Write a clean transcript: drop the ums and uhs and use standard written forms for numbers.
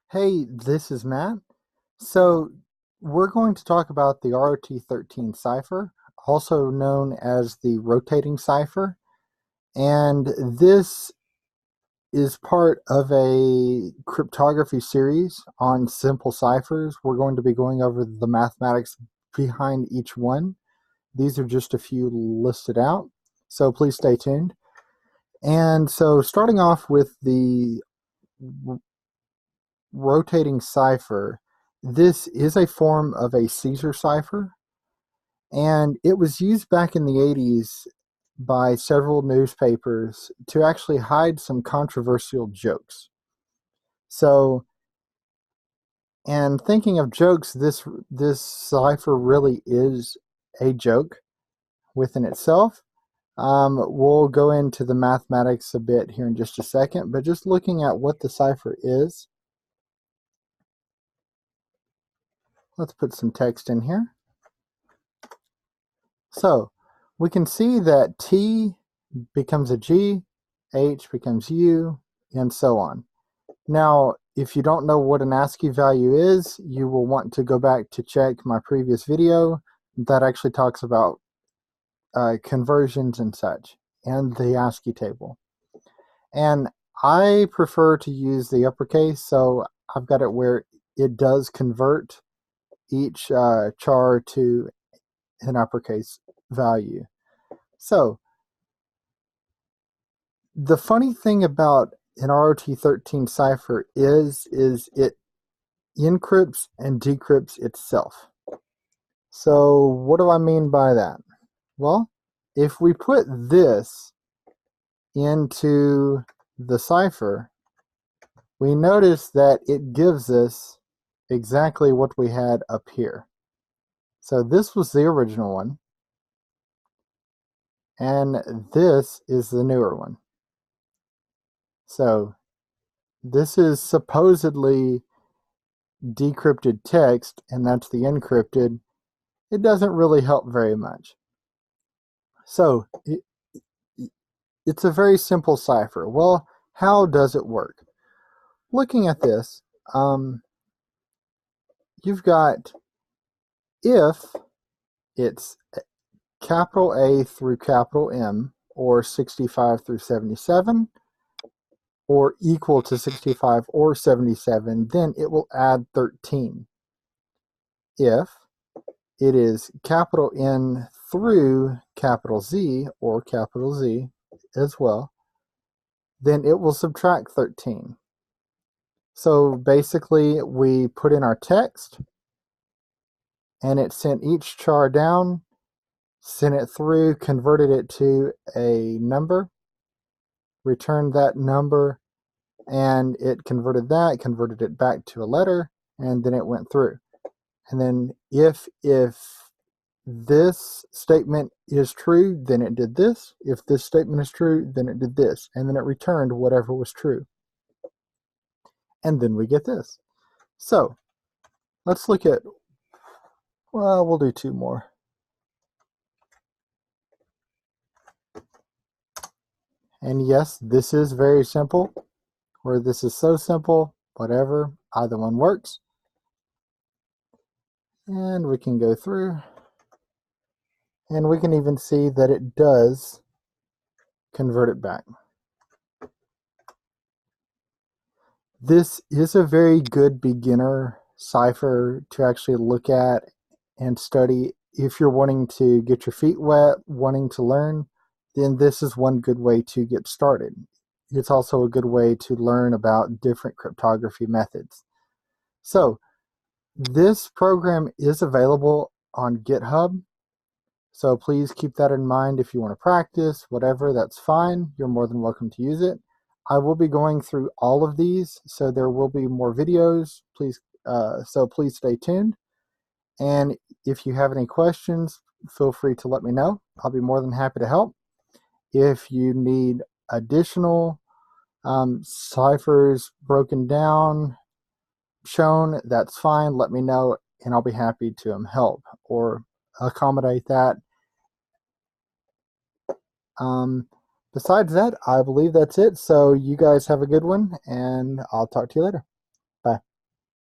Hey, this is Matt. So, we're going to talk about the ROT13 cipher, also known as the rotating cipher. And this is part of a cryptography series on simple ciphers. We're going to be going over the mathematics behind each one. These are just a few listed out, so please stay tuned. And so, starting off with the rotating cipher, this is a form of a Caesar cipher, and it was used back in the 80s by several newspapers to actually hide some controversial jokes. So, and thinking of jokes, this cipher really is a joke within itself. We'll go into the mathematics a bit here in just a second, but just looking at what the cipher is, let's put some text in here. So we can see that T becomes a G, H becomes U, and so on. Now, if you don't know what an ASCII value is, you will want to go back to check my previous video that actually talks about conversions and such, and the ASCII table. And I prefer to use the uppercase, so I've got it where it does convert each char to an uppercase value. So the funny thing about an ROT13 cipher is it encrypts and decrypts itself. So what do I mean by that? Well, if we put this into the cipher, we notice that it gives us exactly what we had up here. So this was the original one, and this is the newer one. So this is supposedly decrypted text, and that's the encrypted. It doesn't really help very much. So it's a very simple cipher. Well, how does it work? Looking at this, you've got if it's capital A through capital M, or 65 through 77, or equal to 65 or 77, then it will add 13. If it is capital N through capital Z, or capital Z as well, then it will subtract 13. So basically, we put in our text, and it sent each char down, sent it through, converted it to a number, returned that number, and it converted it back to a letter, and then it went through. And then if this statement is true, then it did this. If this statement is true, then it did this. And then it returned whatever was true. And then we get this. So let's look at, well, we'll do two more. And yes, this is very simple, or this is so simple, whatever, either one works. And we can go through, and we can even see that it does convert it back. This is a very good beginner cipher to actually look at and study. If you're wanting to get your feet wet, wanting to learn, then this is one good way to get started. It's also a good way to learn about different cryptography methods. So this program is available on GitHub. So please keep that in mind. If you want to practice, whatever, that's fine. You're more than welcome to use it. I will be going through all of these, so there will be more videos. Please stay tuned. And if you have any questions, feel free to let me know. I'll be more than happy to help. If you need additional ciphers broken down, shown, that's fine. Let me know, and I'll be happy to help or accommodate that. Besides that, I believe that's it. So you guys have a good one, and I'll talk to you later.